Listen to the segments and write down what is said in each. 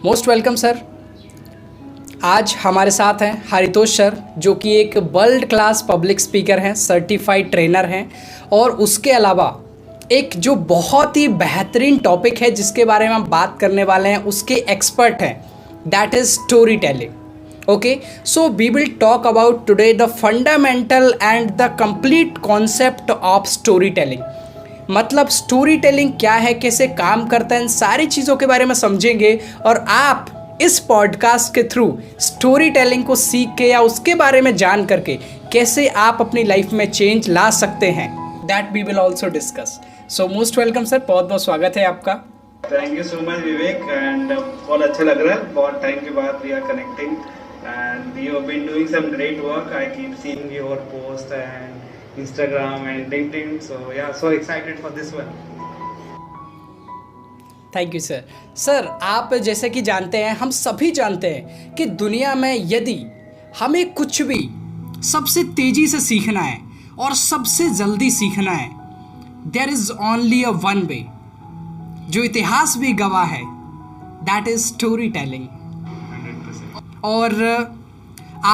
Most welcome sir. आज हमारे साथ हैं हरितोष सर, जो कि एक वर्ल्ड क्लास पब्लिक स्पीकर हैं, सर्टिफाइड ट्रेनर हैं, और उसके अलावा एक जो बहुत ही बेहतरीन टॉपिक है जिसके बारे में हम बात करने वाले हैं, उसके एक्सपर्ट हैं, that is story telling. Okay, so we will talk about today the fundamental and the complete concept of story telling. मतलब स्टोरी टेलिंग क्या है, कैसे काम करता है, इन सारी चीज़ों के बारे में समझेंगे। और आप इस पॉडकास्ट के थ्रू स्टोरी टेलिंग को सीख के या उसके बारे में जान करके कैसे आप अपनी लाइफ में चेंज ला सकते हैं, that we will also discuss. So most welcome sir, बहुत बहुत स्वागत है आपका। Thank you so much Vivek, and बहुत अच्छा लग रहा है, बहुत टाइम के बाद we are connecting and you have been doing some great work. I keep seeing your post and Instagram and LinkedIn, so yeah, so excited for this one. Thank you sir. Sir, आप जैसे कि जानते हैं, हम सभी जानते हैं कि दुनिया में यदि हमें कुछ भी सबसे तेज़ी से सीखना है और सबसे जल्दी सीखना है, there is only a one way, जो इतिहास भी गवाह है, दैट इज़ स्टोरी टेलिंग। 100%. और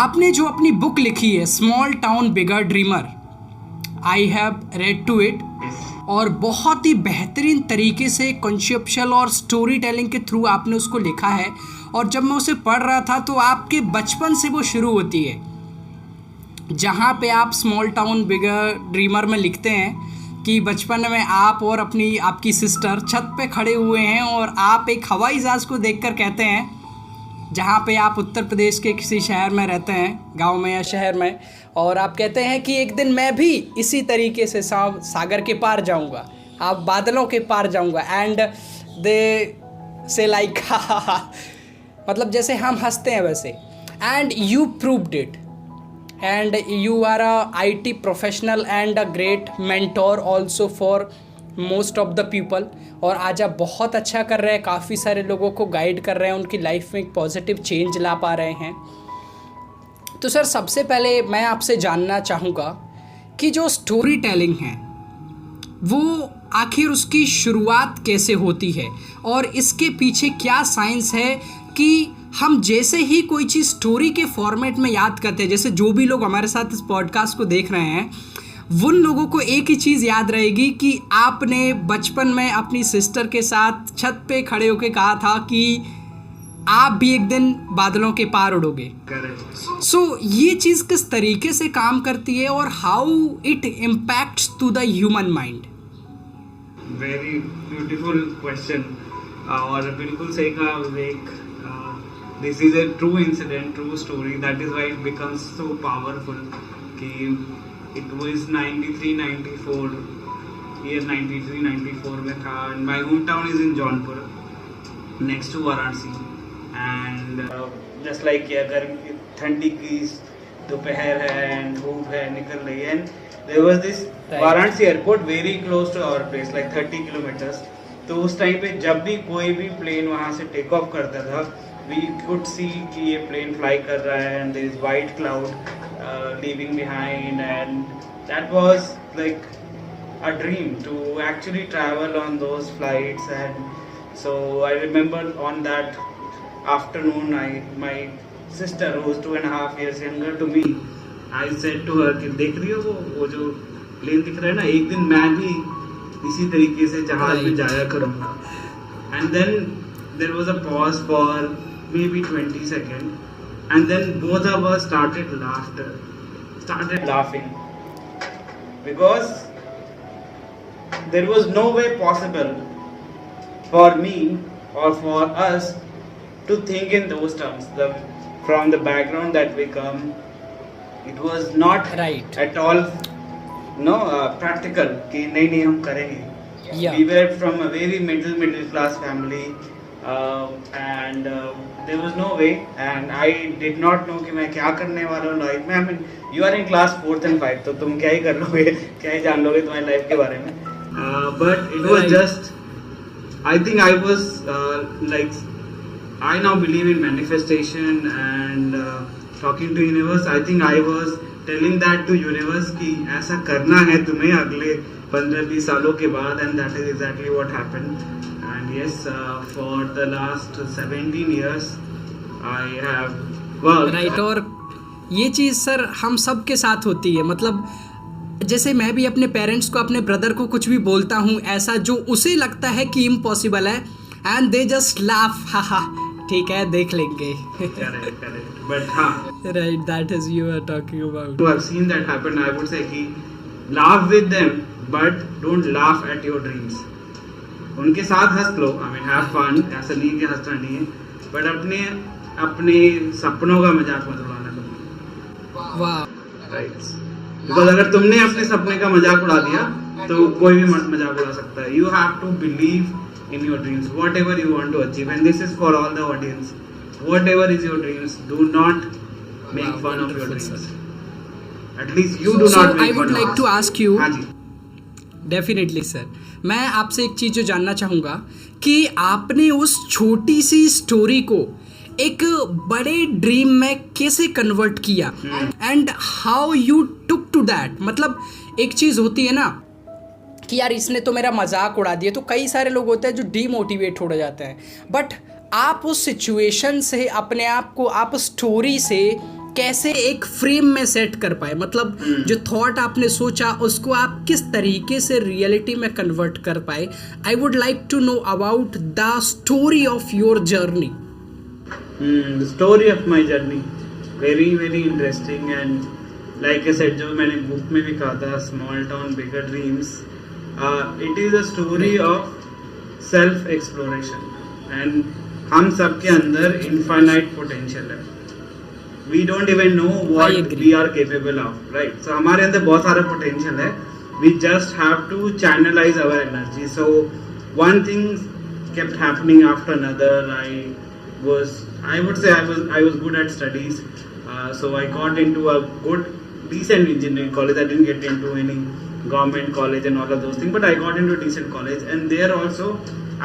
आपने जो अपनी बुक लिखी है, small town bigger dreamer, I have read to it, और बहुत ही बेहतरीन तरीके से कॉन्सेप्चुअल और स्टोरी टेलिंग के थ्रू आपने उसको लिखा है। और जब मैं उसे पढ़ रहा था तो आपके बचपन से वो शुरू होती है, जहाँ पे आप स्मॉल टाउन बिगर ड्रीमर में लिखते हैं कि बचपन में आप और आपकी सिस्टर छत पे खड़े हुए हैं और आप एक हवाई जहाज़ को देखकर कहते हैं, जहाँ पे आप उत्तर प्रदेश के किसी शहर में रहते हैं, गांव में या शहर में, और आप कहते हैं कि एक दिन मैं भी इसी तरीके से सागर के पार जाऊंगा, आप बादलों के पार जाऊंगा, एंड दे से लाइक मतलब जैसे हम हंसते हैं वैसे, and you proved it, and you are a IT professional and a great mentor also for most of the people. और आज आप बहुत अच्छा कर रहे हैं, काफ़ी सारे लोगों को गाइड कर रहे हैं, उनकी लाइफ में एक पॉजिटिव चेंज ला पा रहे हैं। तो सर, सबसे पहले मैं आपसे जानना चाहूँगा कि जो स्टोरी टेलिंग है वो आखिर उसकी शुरुआत कैसे होती है, और इसके पीछे क्या साइंस है कि हम जैसे ही कोई चीज़ स्टोरी के फॉर्मेट में याद करते हैं, जैसे जो भी लोग हमारे साथ इस पॉडकास्ट को देख रहे हैं, उन लोगों को एक ही चीज़ याद रहेगी कि आपने बचपन में अपनी सिस्टर के साथ छत पे खड़े होकर कहा था कि आप भी एक दिन बादलों के पार उड़ोगे। सो ये चीज़ किस तरीके से काम करती है और how it impacts to the human mind? Very beautiful question, और बिल्कुल सही कहा Vivek. This is a true incident, true story, that is why it becomes so powerful. कि इट वाज 93-94 ईयर 93-94 में था, and my home town is in Jaunpur, next to Varanasi. And just like अगर ठंडी की दोपहर है एंड धूप है निकल रही है, and there was this Varanasi airport very close to our place, like 30 kilometres. तो उस टाइम पे जब भी कोई भी प्लेन वहाँ से टेक ऑफ करता था, वी कुड सी कि ये प्लेन फ्लाई कर रहा है, and there is white cloud leaving behind, and that was like a dream to actually travel on those flights. And so I remember on that afternoon, my sister, who was 2.5 years younger to me, I said to her कि देख रही हो वो जो plane दिख रहा है ना, एक दिन मैं भी इसी तरीके से जहाज में जाया करूँगा। And then there was a pause for maybe 20 seconds, and then both of us started laughing because there was no way possible for me or for us to think in those terms. From the background that we come, it was not right at all practical कि नहीं हम करेंगे. Yeah. We were from a very middle class family, and there was no way, and I did not know कि मैं क्या करने वाला हूँ लाइफ में. I mean, you are in class 4th and 5th, तो तुम क्या ही कर लोगे, क्या ही जान लोगे तुम्हारी लाइफ के बारे में. But it was just, I think I was like, I now believe in manifestation and talking to universe. I think I was telling that to universe कि ऐसा करना है तुम्हें अगले 15-20 सालों के बाद, and that is exactly what happened. And yes, for the last 17 years I have worked. Right. और ये चीज़ सर हम सब के साथ होती है. मतलब जैसे मैं भी अपने पेरेंट्स को, अपने ब्रदर को कुछ भी बोलता हूँ ऐसा जो उसे लगता है कि इम्पॉसिबल है, एंड दे जस्ट लाफ, हा हा ठीक है देख लेंगे. करेक्ट. बट हाँ, right, that is you are talking about. to have seen that happen, I would say कि laugh with them, but don't laugh at your dreams. उनके साथ हंस लो, I mean have fun, ऐसा नहीं कि हंसना नहीं है, but अपने सपनों का मजाक मत उड़ाना कभी. वाह. Right. Because अगर तुमने अपने सपने का मजाक उड़ा दिया तो कोई भी मजाक उड़ा सकता है. You have to believe in your dreams, whatever you want to achieve, and this is for all the audience. Whatever is your dreams, do not make fun of your dreams. At least you do So not make I would fun like of to ask you. हाँ जी. Definitely sir, मैं आपसे एक चीज़ जो जानना चाहूँगा कि आपने उस छोटी सी स्टोरी को एक बड़े ड्रीम में कैसे कन्वर्ट किया, and how you took to that. मतलब एक चीज़ होती है ना कि यार इसने तो मेरा मजाक उड़ा दिया, तो कई सारे लोग होते हैं जो डीमोटिवेट हो जाते हैं, बट आप उस सिचुएशन से अपने आप को, आप स्टोरी से कैसे एक फ्रेम में सेट कर पाए. मतलब जो थॉट आपने सोचा उसको आप किस तरीके से रियलिटी में कन्वर्ट कर पाए. I would like to know about the story of your journey. The story of my journey, very very interesting, and like I said, जो मैंने बुक में भी कहा था, small town bigger dreams, it is a story of self exploration, and हम सबके अंदर infinite potential है. We don't even know what we are capable of, right? So हमारे अंदर बहुत सारा potential है. We just have to channelize our energy. So one thing kept happening after another. I would say I was good at studies, so I got into a good, decent engineering college. I didn't get into any government college and all of those things, but I got into a decent college, and there also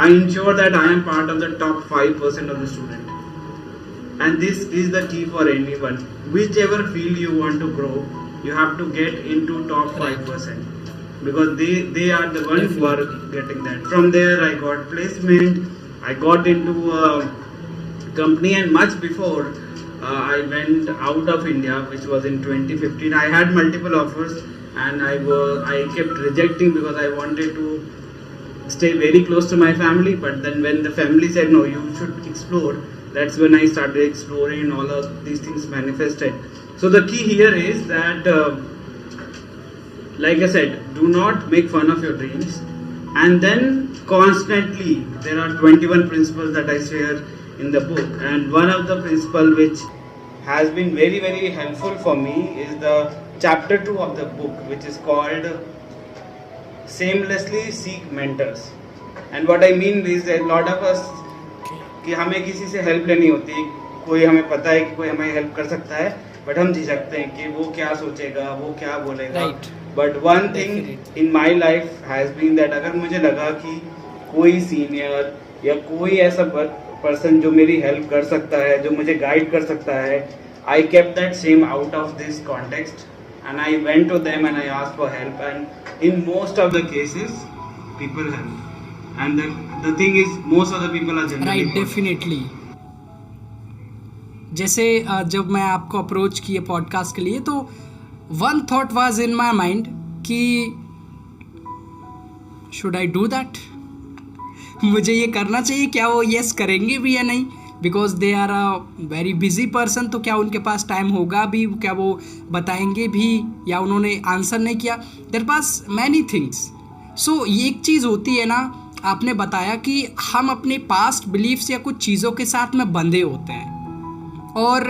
I ensure that I am part of the top 5% of the student. And this is the key for anyone. Whichever field you want to grow, you have to get into top 5%, because they are the ones who are getting that. From there I got placement. I got into company, and much before I went out of India, which was in 2015. I had multiple offers, and I kept rejecting because I wanted to stay very close to my family. But then when the family said no, you should explore, that's when I started exploring, and all of these things manifested. So the key here is that like I said, do not make fun of your dreams, and then constantly, there are 21 principles that I share in the book, and one of the principle which has been very very helpful for me is the chapter 2 of the book, which is called shamelessly seek mentors. And what I mean is a lot of us कि हमें किसी से help लेनी होती, कोई हमें पता है कि कोई हमें हेल्प कर सकता है, बट हम झिझकते हैं कि वो क्या सोचेगा, वो क्या बोलेगा. But one thing in my life has been that अगर मुझे लगा कि कोई सीनियर या कोई ऐसा पर्सन जो मेरी हेल्प कर सकता है, जो मुझे गाइड कर सकता है, I kept that same out of this context, and I went to them and I asked for help, and in most of the cases people help. And the thing is, most of the people are generally right, definitely. जैसे जब मैं आपको approach किए podcast के लिए, तो one thought was in my mind कि should I do that, मुझे ये करना चाहिए, क्या वो यस करेंगे भी या नहीं, because they are a very busy person. तो क्या उनके पास टाइम होगा भी, क्या वो बताएंगे भी, या उन्होंने आंसर नहीं किया. There pass many things. So ये एक चीज़ होती है ना, आपने बताया कि हम अपने पास्ट बिलीफ्स या कुछ चीज़ों के साथ में बंधे होते हैं, और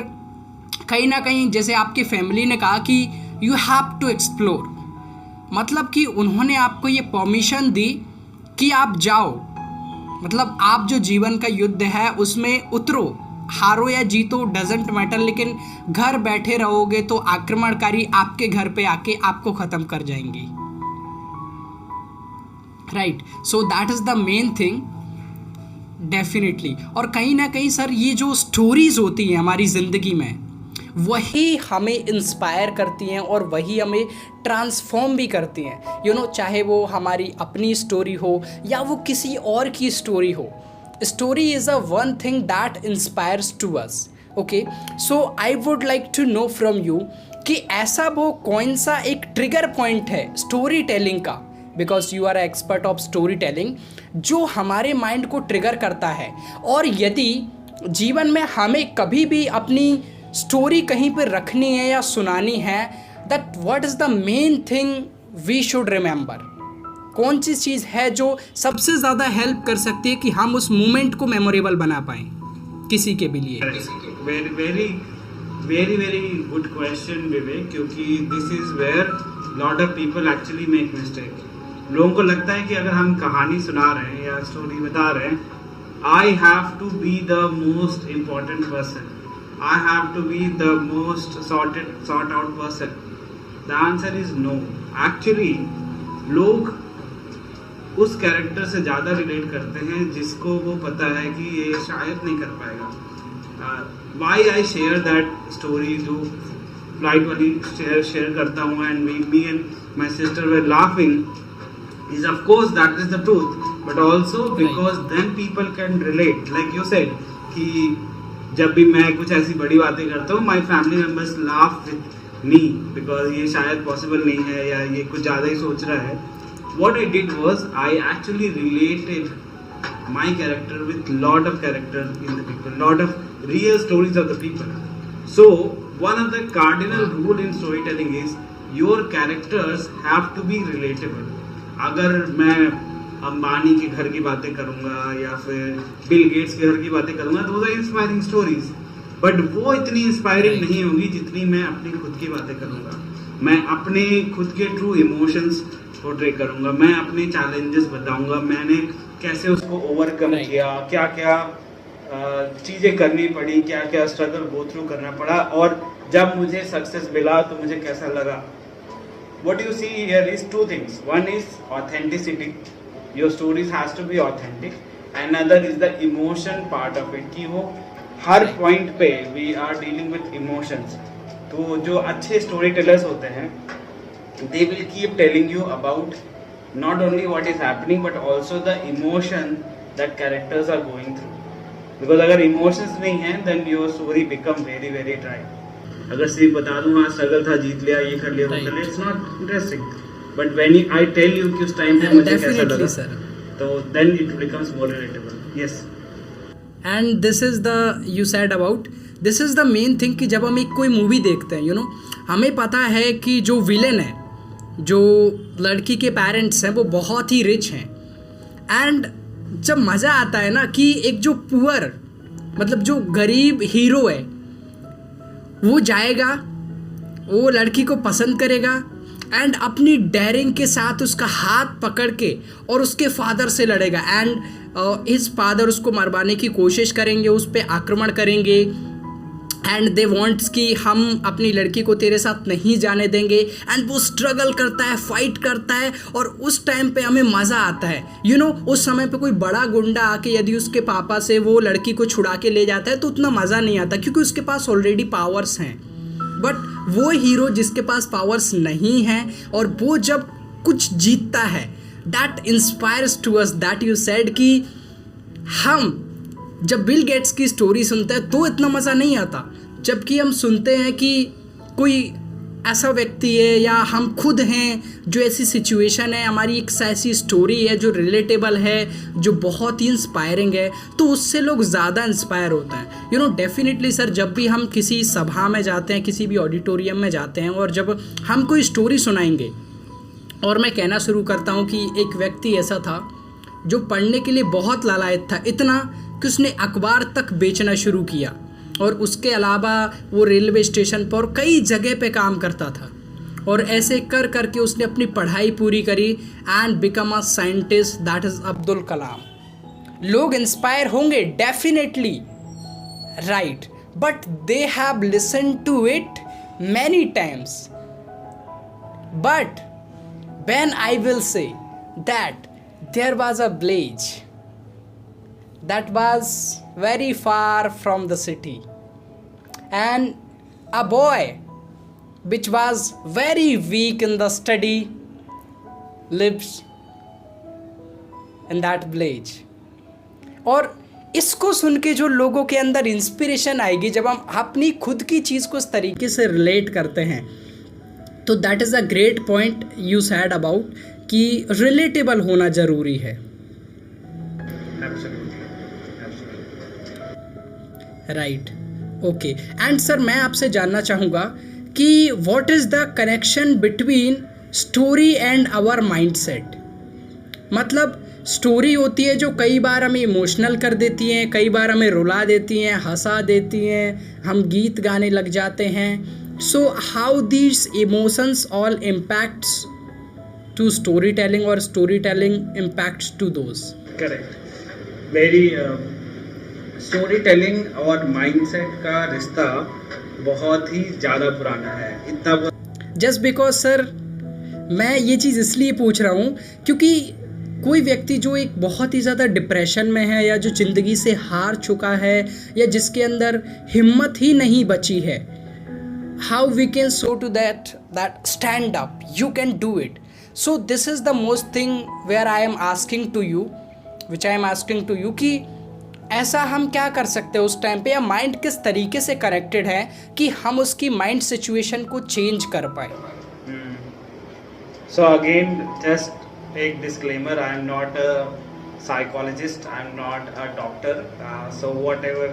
कहीं ना कहीं जैसे आपकी फैमिली ने कहा कि यू हैव टू एक्सप्लोर, मतलब कि उन्होंने आपको ये परमिशन दी कि आप जाओ, मतलब आप जो जीवन का युद्ध है उसमें उतरो, हारो या जीतो डजेंट मैटर, लेकिन घर बैठे रहोगे तो आक्रमणकारी आपके घर पे आके आपको ख़त्म कर जाएंगी. Right, so that is the main thing definitely. और कहीं ना कहीं सर ये जो स्टोरीज़ होती हैं हमारी ज़िंदगी में, वही हमें इंस्पायर करती हैं और वही हमें ट्रांसफॉर्म भी करती हैं, यू नो, चाहे वो हमारी अपनी स्टोरी हो या वो किसी और की स्टोरी हो. Story is a one thing that inspires to us. Okay, so I would like to know from you कि ऐसा वो कौन सा एक ट्रिगर पॉइंट है स्टोरी टेलिंग का, because you are expert of story telling, जो हमारे माइंड को ट्रिगर करता है. और यदि जीवन में हमें कभी भी अपनी स्टोरी कहीं पर रखनी है या सुनानी है, that what is the main thing we should remember. कौन सी चीज़ है जो सबसे ज़्यादा हेल्प कर सकती है कि हम उस मोमेंट को मेमोरेबल बना पाएँ किसी के भी लिए. Very very very very good question Vivek, क्योंकि this is where lot of people actually make mistake. लोगों को लगता है कि अगर हम कहानी सुना रहे हैं या स्टोरी बता रहे हैं, I have to be the most important person, I have to be the most sort out person. The answer is no. Actually लोग उस कैरेक्टर से ज़्यादा रिलेट करते हैं जिसको वो पता है कि ये शायद नहीं कर पाएगा. Why I share that story, जो फ्लाइट वाली शेयर करता हूँ and me and my sister were laughing, is of course that is the truth, but also because then people can relate, like you said कि जब भी मैं कुछ ऐसी बड़ी बातें करता हूँ, my family members laugh with me because ये शायद possible नहीं है या ये कुछ ज़्यादा ही सोच रहा है. What I did was I actually related my character with lot of characters in the people, lot of real stories of the people. So one of the cardinal rule in storytelling is your characters have to be relatable. अगर मैं अंबानी के घर की बातें करूंगा या फिर Bill Gates के घर की बातें करूंगा, तो वो इंस्पायरिंग स्टोरीज, बट वो इतनी इंस्पायरिंग नहीं होगी जितनी मैं अपनी खुद की बातें करूंगा. मैं अपने खुद के ट्रू इमोशंस पोर्ट्रे करूंगा, मैं अपने चैलेंजेस बताऊंगा, मैंने कैसे उसको ओवरकम किया, क्या क्या चीज़ें करनी पड़ी, क्या क्या स्ट्रगल गो थ्रू करना पड़ा, और जब मुझे सक्सेस मिला तो मुझे कैसा लगा. What you see here is two things. One is authenticity. Your stories has to be authentic. Another is the emotion part of it. कि वो हर point पे we are dealing with emotions. तो जो अच्छे storytellers होते हैं, they will keep telling you about not only what is happening but also the emotion that characters are going through. Because अगर emotions नहीं हैं, then your story become very very dry. अगर सिर्फ बता दूं हाँ स्ट्रगल था, जीत लिया, ये कर लिया, वो कर लिया, it's not interesting. But when I tell you कि उस टाइम पे मुझे कैसा लगा, तो then it becomes more relatable. Yes, and this is the you said about, this is the main thing कि जब हम एक कोई मूवी देखते हैं, यू नो, हमें पता है कि जो विलेन है, जो लड़की के पेरेंट्स हैं, वो बहुत ही रिच हैं. एंड जब मज़ा आता है ना कि एक जो पुअर, मतलब जो गरीब हीरो है, वो जाएगा, वो लड़की को पसंद करेगा एंड अपनी डेयरिंग के साथ उसका हाथ पकड़ के और उसके फादर से लड़ेगा. एंड इस फादर उसको मरवाने की कोशिश करेंगे, उस पर आक्रमण करेंगे, एंड दे वांट्स कि हम अपनी लड़की को तेरे साथ नहीं जाने देंगे. एंड वो स्ट्रगल करता है, फाइट करता है, और उस टाइम पे हमें मज़ा आता है. यू नो, उस समय पे कोई बड़ा गुंडा आके यदि उसके पापा से वो लड़की को छुड़ा के ले जाता है तो उतना मज़ा नहीं आता, क्योंकि उसके पास ऑलरेडी पावर्स हैं. बट वो हीरो जिसके पास पावर्स नहीं हैं और वो जब कुछ जीतता है, that inspires to us, that you said कि हम जब बिल गेट्स की स्टोरी सुनते हैं तो इतना मज़ा नहीं आता, जबकि हम सुनते हैं कि कोई ऐसा व्यक्ति है या हम खुद हैं जो ऐसी सिचुएशन है, हमारी एक ऐसी स्टोरी है जो रिलेटेबल है, जो बहुत ही इंस्पायरिंग है, तो उससे लोग ज़्यादा इंस्पायर होते हैं. यू नो, डेफिनेटली सर, जब भी हम किसी सभा में जाते हैं, किसी भी ऑडिटोरियम में जाते हैं, और जब हम कोई स्टोरी सुनाएंगे, और मैं कहना शुरू करता हूँ कि एक व्यक्ति ऐसा था जो पढ़ने के लिए बहुत लालायत था, इतना कि उसने अखबार तक बेचना शुरू किया, और उसके अलावा वो रेलवे स्टेशन पर कई जगह पे काम करता था, और ऐसे कर करके उसने अपनी पढ़ाई पूरी करी and become a scientist, that is Abdul Kalam. लोग इंस्पायर होंगे definitely, right, but they have listen to it many times. But when I will say that there was a village that was very far from the city, and a boy which was very weak in the study lives in that village. और इसको सुन के जो लोगों के अंदर inspiration आएगी जब हम अपनी खुद की चीज़ को इस तरीके से रिलेट करते हैं, तो that is a great point you sad about कि रिलेटेबल होना ज़रूरी है. राइट. ओके. एंड सर मैं आपसे जानना चाहूँगा कि what is the connection between story and our mindset. मतलब स्टोरी होती है जो कई बार हमें इमोशनल कर देती हैं, कई बार हमें रुला देती हैं, हंसा देती हैं, हम गीत गाने लग जाते हैं. So how these emotions all impacts to story telling और story telling impacts to those. Correct. Very story telling और माइंडसेट का रिश्ता बहुत ही ज़्यादा पुराना है. इतना जस्ट बिकॉज सर मैं ये चीज़ इसलिए पूछ रहा हूँ क्योंकि कोई व्यक्ति जो एक बहुत ही ज़्यादा डिप्रेशन में है या जो ज़िंदगी से हार चुका है या जिसके अंदर हिम्मत ही नहीं बची है, how we can show to that stand up, you can do it. So this is the most thing where I am asking to you, which I am asking to you कि ऐसा हम क्या कर सकते हैं उस टाइम पे, या माइंड किस तरीके से कनेक्टेड है कि हम उसकी माइंड सिचुएशन को चेंज कर पाए. So again, just take disclaimer, I am not a psychologist, I am not a doctor, so whatever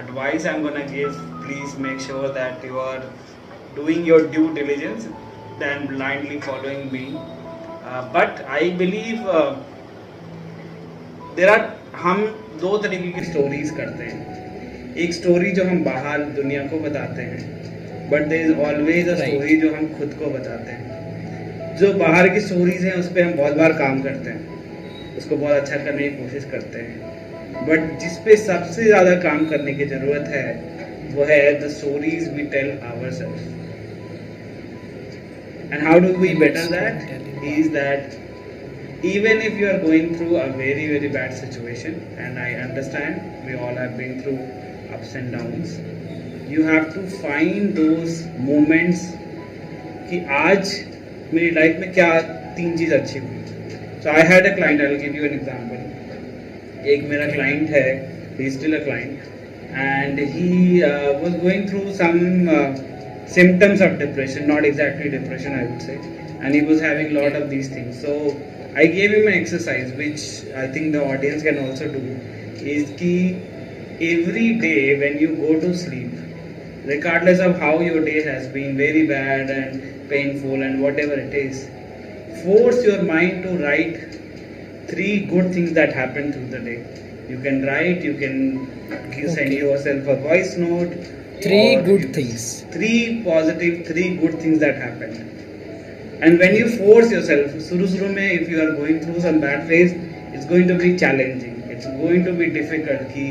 advice I am gonna give, please make sure that you are doing your due diligence than blindly following me. But I believe there are, हम दो तरीके की stories करते हैं. एक story जो हम बाहर दुनिया को बताते हैं, but there is always a story जो हम खुद को बताते हैं. जो बाहर की स्टोरीज हैं उस पर हम बहुत बार काम करते हैं, उसको बहुत अच्छा करने की कोशिश करते हैं, बट जिस पे सबसे ज़्यादा काम करने की ज़रूरत है वो है the stories we tell ourselves. And how do we better that is that even if you are going through a very very bad situation, and I understand we all have been through ups and downs, you have to find those moments कि आज मेरी life में क्या तीन चीज़ अच्छी हुई. So I had a client, I will give you an example. एक मेरा client है, he is still a client, and he was going through some symptoms of depression, not exactly depression I would say, and he was having a lot of these things. So I gave him an exercise which I think the audience can also do, is कि every day when you go to sleep, regardless of how your day has been very bad and painful and whatever it is, force your mind to write 3 good things that happened through the day. You can write, you can send yourself a voice note. 3 good things. 3 positive, 3 good things that happened. And when you force yourself, शुरू में if you are going through some bad phase, it's going to be challenging. It's going to be difficult. कि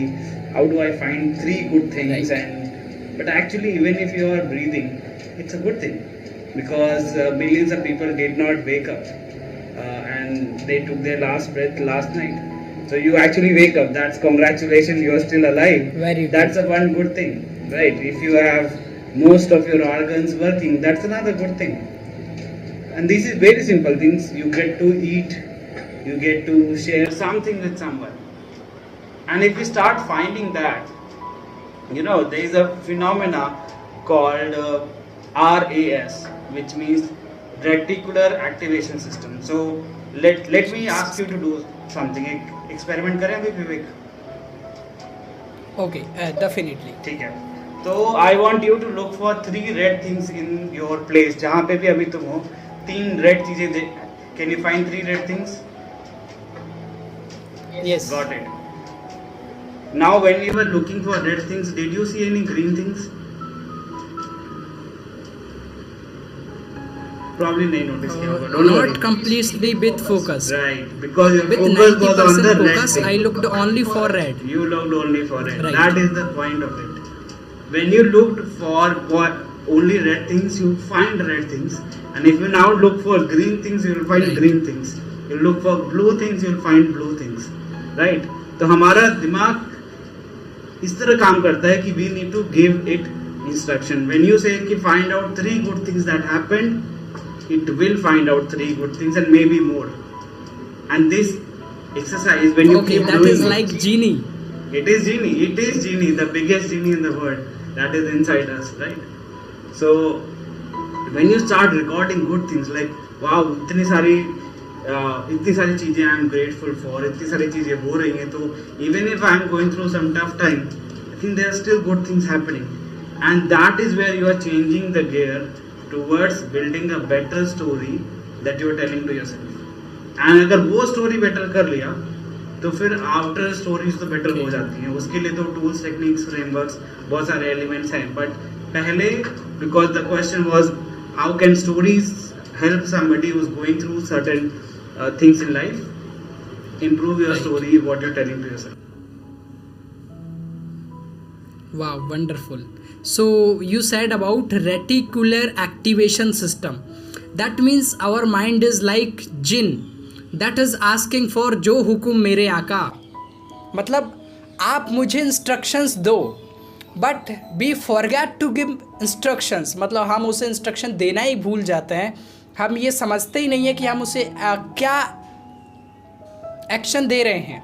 how do I find 3 good things? Right. But actually, even if you are breathing, it's a good thing, because millions of people did not wake up, and they took their last breath last night. So you actually wake up. That's congratulations. You are still alive. Very good. That's a one good thing, right? If you have most of your organs working, that's another good thing. And this is very simple things. You get to eat, you get to share something with someone. And if you start finding that, you know, there is a phenomena called RAS, which means reticular activation system. So let me ask you to do something. एक experiment करें अभी विवेक? Okay, definitely. ठीक है. तो I want you to look for 3 red things in your place. जहाँ पे भी अभी तुम हो, 3 रेड चीजें. Can you find 3 red things? Yes. Got it. Now when you were looking for red things, did you see any green things? Probably नहीं notice किया होगा. Don't worry. Not completely with focus. Right, because your With focus was on the 90% red focus, thing. I looked only for red. You looked only for red. Right. That is the point of it. When you looked for only red things, you find red things. And if you now look for green things, you will find Right. green things. You look for blue things, you will find blue things. Right? तो हमारा दिमाग इस तरह काम करता है कि we need to give it instruction. When you say कि find out 3 good things that happened, it will find out 3 good things and maybe more. And this exercise, when you Okay, keep that doing is it, like genie. it is genie. It is genie, the biggest genie in the world that is inside us, right? So when you start recording good things like wow, इतनी सारी चीजें I am grateful for, इतनी सारी चीजें हो रही हैं, तो even if I am going through some tough time, I think there are still good things happening, and that is where you are changing the gear towards building a better story that you are telling to yourself. And अगर वो story better कर लिया तो फिर after stories तो better हो जाती हैं. उसके लिए तो टूल्स, टेक्निक्स, फ्रेमवर्क्स, बहुत सारे एलिमेंट्स हैं. बट पहले, because the question was how can stories help somebody who is going through certain things in life, improve your story, what you're telling to yourself. Wow, wonderful. So you said about reticular activation system. That means our mind is like jinn that is asking for जो हुकुम मेरे आका. मतलब आप मुझे instructions दो but we forget to give instructions. मतलब हम उसे इंस्ट्रक्शन देना ही भूल जाते हैं. हम ये समझते ही नहीं है कि हम उसे क्या एक्शन दे रहे हैं,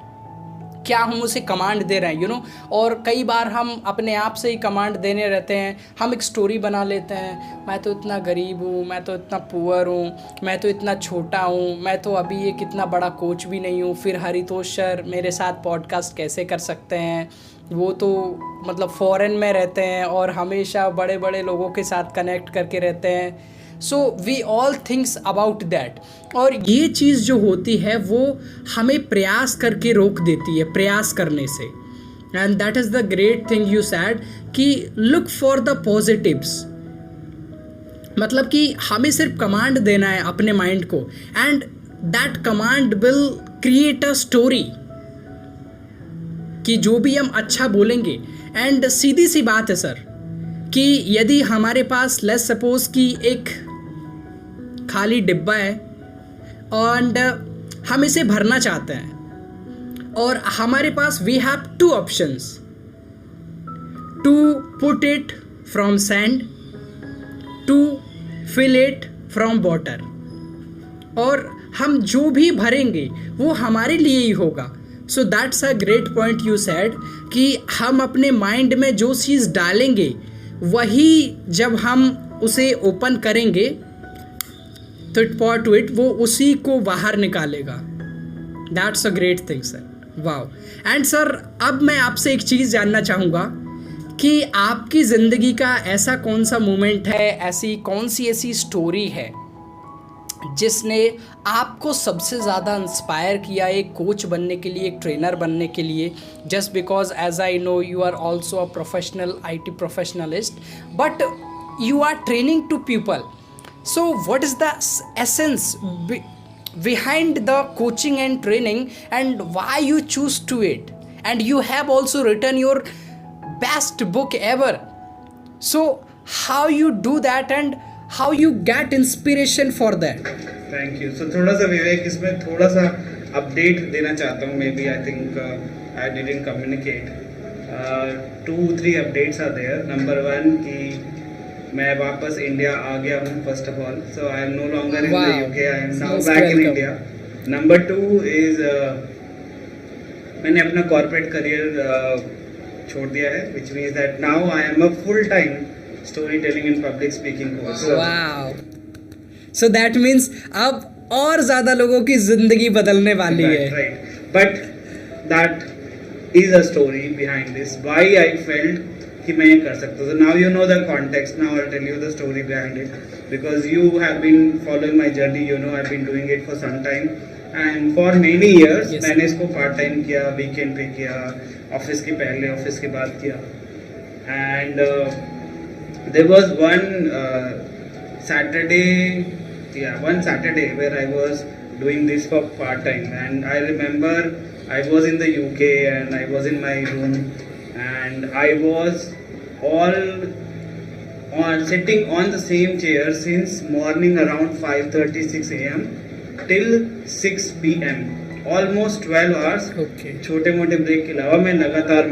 क्या हम उसे कमांड दे रहे हैं, और कई बार हम अपने आप से ही कमांड देने रहते हैं. हम एक स्टोरी बना लेते हैं, मैं तो इतना गरीब हूँ, मैं तो इतना पुअर हूँ, मैं तो इतना छोटा हूँ, मैं तो अभी एक इतना बड़ा कोच भी नहीं हूँ, फिर हरितोष सर मेरे साथ पॉडकास्ट कैसे कर सकते हैं, वो तो मतलब फॉरेन में रहते हैं और हमेशा बड़े बड़े लोगों के साथ कनेक्ट करके रहते हैं. So we all thinks about that. और ये चीज़ जो होती है वो हमें प्रयास करके रोक देती है प्रयास करने से. And that is the great thing you sad कि लुक फॉर द पॉजिटिव्स. मतलब कि हमें सिर्फ कमांड देना है अपने माइंड को, and that command will create a story कि जो भी हम अच्छा बोलेंगे. एंड सीधी सी बात है सर कि यदि हमारे पास लेट्स सपोज कि एक खाली डिब्बा है और हम इसे भरना चाहते हैं और हमारे पास we have 2 options to put it from sand, to fill it from water. और हम जो भी भरेंगे वो हमारे लिए ही होगा. So that's a great point you said कि हम अपने माइंड में जो चीज़ डालेंगे वही जब हम उसे ओपन करेंगे तो इट वो उसी को बाहर निकालेगा. That's a great thing sir. Wow. And sir अब मैं आपसे एक चीज़ जानना चाहूँगा कि आपकी ज़िंदगी का ऐसा कौन सा मोमेंट है, ऐसी कौन सी ऐसी स्टोरी है जिसने आपको सबसे ज़्यादा इंस्पायर किया एक कोच बनने के लिए, एक ट्रेनर बनने के लिए. Just because as I know you are also a professional IT professionalist but you are training to people. So what is the essence behind the coaching and training and why you choose to it? And you have also written your best book ever. So how you do that and how you get inspiration for that? Thank you. So थोड़ा सा विवेक इसमें थोड़ा सा update देना चाहता हूँ. Maybe I think I didn't communicate. 2-3 updates are there. Number 1 कि मैं वापस इंडिया आ गया हूँ first of all. So I am no longer in the UK. I am now back in India. Number 2 is मैंने अपना corporate career छोड़ दिया है, which means that now I am a full-time storytelling and public speaking coach. Wow. So that means अब और ज़्यादा लोगों की ज़िंदगी बदलने वाली है. Right. But that is a story behind this. Why I felt कि मैं ये कर सकता हूँ. So now you know the context. Now I'll tell you the story behind it. Because you have been following my journey. You know I've been doing it for some time. And for many years Yes. मैंने इसको part time किया, weekend पे किया, office के पहले, office के बाद किया. And there was one Saturday where I was doing this for part time, and I remember I was in the UK and I was in my room and I was sitting on the same chair since morning around 5:36 a.m. till 6 p.m. almost 12 hours. Okay. छोटे मोटे break के अलावा मैं लगातार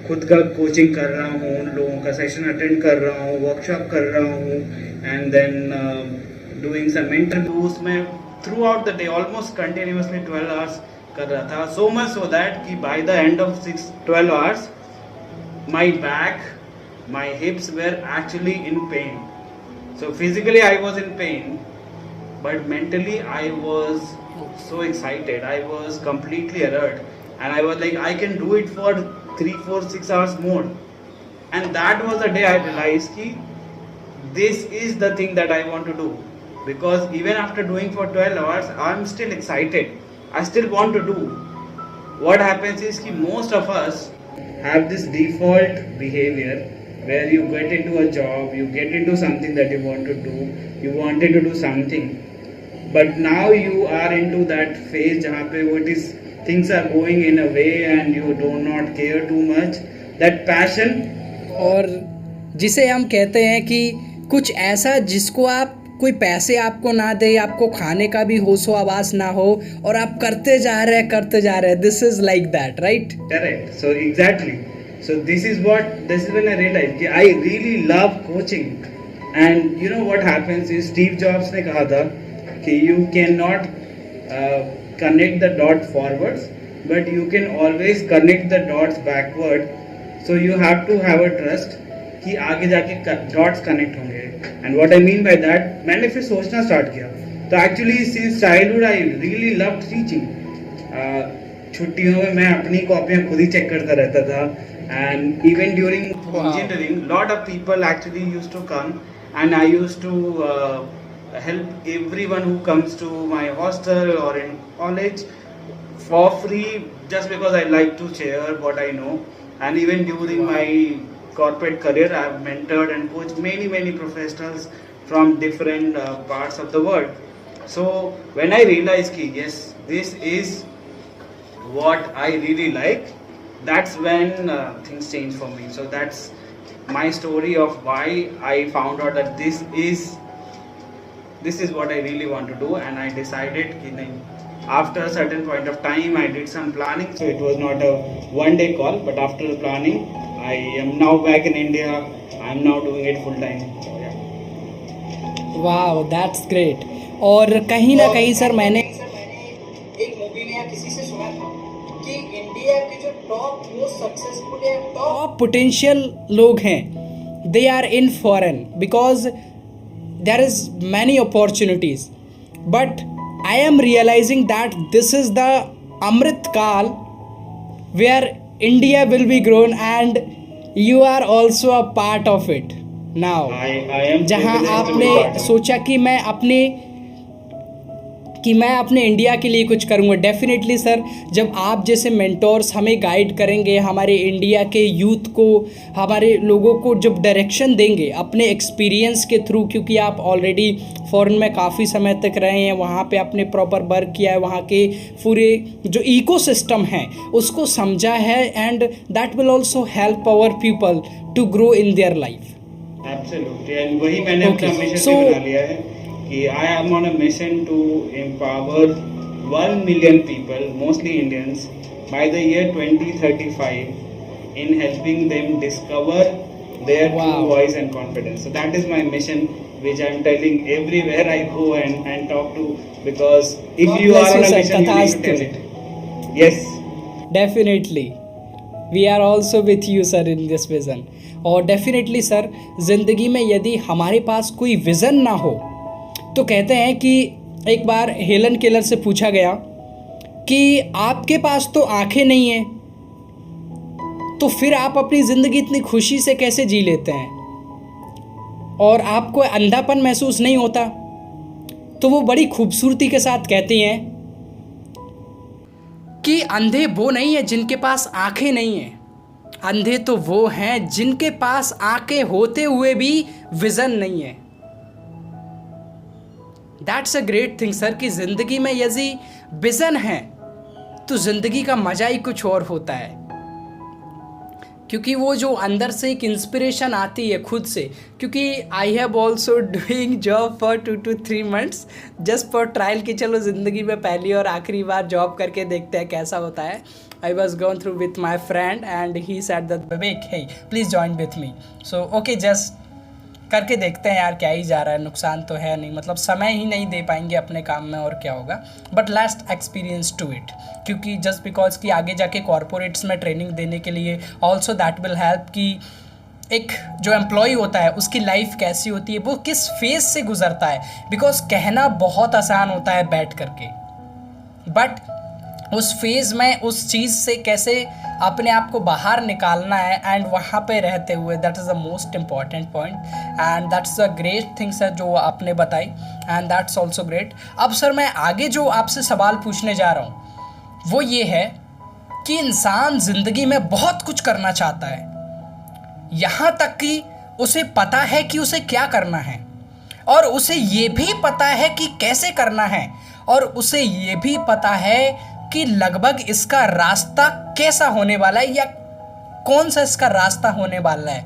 खुद का coaching कर रहा हूँ, उन लोगों का सेशन अटेंड कर रहा हूँ, वर्कशॉप कर रहा हूँ, and then doing some interviews में throughout the day almost continuously 12 hours कर रहा था. सो मच सो दैट कि by the end of 12 hours my back, my hips were actually in pain. So physically I was in pain, but mentally I was so excited. I was completely alert, and I was like, I can do it for 3, 4, 6 hours more. And that was the day I realized ki this is the thing that I want to do. Because even after doing for 12 hours, I'm still excited. I still want to do. What happens is ki most of us have this default behavior where you get into a job, you get into something that you want to do, you wanted to do something, but now you are into that phase jahan pe what is things are going in a way and you do not care too much. That passion, और जिसे हम कहते हैं कि कुछ ऐसा जिसको आप कोई पैसे आपको ना दे, आपको खाने का भी होशो आवास ना हो, और आप करते जा रहे हैं. This is like that, right? correct. So exactly. So this is when I realized कि I really love coaching. And you know what happens is Steve Jobs ने कहा था कि you cannot connect the dot forwards, but you can always connect the dots backward. So you have to have a trust कि आगे जाके dots connect होंगे. And what I mean by that, मैंने फिर सोचना स्टार्ट किया. तो actually since childhood I really loved teaching. छुट्टियों में मैं अपनी कॉपियाँ खुद ही चेक करता रहता था. And even during engineering lot of people actually used to come and I used to help everyone who comes to my hostel or in college for free, just because I like to share what I know. And even during my corporate career, I have mentored and coached many professionals from different parts of the world. So when I realized ki yes, this is what I really like, that's when things changed for me. So that's my story of why I found out that this is what I really want to do. And I decided ki nahi, after a certain point of time I did some planning. So it was not a one day call, but after the planning I am now back in India. I am now doing it full time. So yeah. Wow, that's great. और कहीं ना कहीं sir मैंने एक movie में या किसी से सुना था कि इंडिया के जो टॉप मोस्ट सक्सेसफुल या टॉप पोटेंशियल लोग हैं, they are in foreign because there is many opportunities. But I am realising that this is the Amrit Kaal where India will be grown, and you are also a part of it now. I am जहाँ privileged to be आपने part of it. सोचा कि मैं अपने India के लिए कुछ करूँगा. डेफिनेटली सर, जब आप जैसे मेंटोर्स हमें गाइड करेंगे, हमारे इंडिया के यूथ को, हमारे लोगों को जब डायरेक्शन देंगे अपने एक्सपीरियंस के थ्रू, क्योंकि आप ऑलरेडी फॉरेन में काफ़ी समय तक रहे हैं, वहाँ पे आपने प्रॉपर वर्क किया है, वहाँ के पूरे जो इकोसिस्टम है उसको समझा है, and that will also help our people to grow in their life. Absolutely. And वही मैंने अपना Okay. मिशन So- बना लिया है कि I am on a mission to empower 1 million people, mostly Indians, by the year 2035 in helping them discover their Wow. true voice and confidence. So that is my mission, which I am telling everywhere I go and talk to, because if God you are bless on you, a sir. mission, you need to tell Tathastu. it. Yes. Definitely we are also with you sir in this vision. और definitely sir, ज़िंदगी में यदि हमारे पास कोई vision ना हो, तो कहते हैं कि एक बार हेलन केलर से पूछा गया कि आपके पास तो आंखें नहीं हैं, तो फिर आप अपनी ज़िंदगी इतनी खुशी से कैसे जी लेते हैं, और आपको अंधापन महसूस नहीं होता? तो वो बड़ी खूबसूरती के साथ कहती हैं कि अंधे वो नहीं है जिनके पास आंखें नहीं हैं, अंधे तो वो हैं जिनके पास आंखें होते हुए भी विज़न नहीं है. That's a great thing sir, कि ज़िंदगी में यदि विज़न है तो ज़िंदगी का मज़ा ही कुछ और होता है, क्योंकि वो जो अंदर से एक इंस्पिरेशन आती है खुद से. क्योंकि I have also doing job for 2 to 3 months just for trial, कि चलो ज़िंदगी में पहली और आखिरी बार जॉब करके देखते हैं कैसा होता है. I was going through with my friend and he said that Vivek, hey, please join with me. So okay, just करके देखते हैं यार, क्या ही जा रहा है, नुकसान तो है नहीं, मतलब समय ही नहीं दे पाएंगे अपने काम में और क्या होगा, but last experience to it, क्योंकि जस्ट बिकॉज कि आगे जाके कॉरपोरेट्स में ट्रेनिंग देने के लिए ऑल्सो दैट विल हेल्प कि एक जो एम्प्लॉय होता है उसकी लाइफ कैसी होती है, वो किस फेज़ से गुजरता है, बिकॉज कहना बहुत आसान होता है बैठ करके, बट उस फेज़ में उस चीज़ से कैसे अपने आप को बाहर निकालना है एंड वहाँ पे रहते हुए, that is the most important point and that's the great things है जो आपने बताई एंड दैट्स ऑल्सो ग्रेट. अब सर मैं आगे जो आपसे सवाल पूछने जा रहा हूँ वो ये है कि इंसान ज़िंदगी में बहुत कुछ करना चाहता है, यहाँ तक कि उसे पता है कि उसे क्या करना है और उसे ये भी पता है कि कैसे करना है और उसे ये भी पता है कि लगभग इसका रास्ता कैसा होने वाला है या कौन सा इसका रास्ता होने वाला है,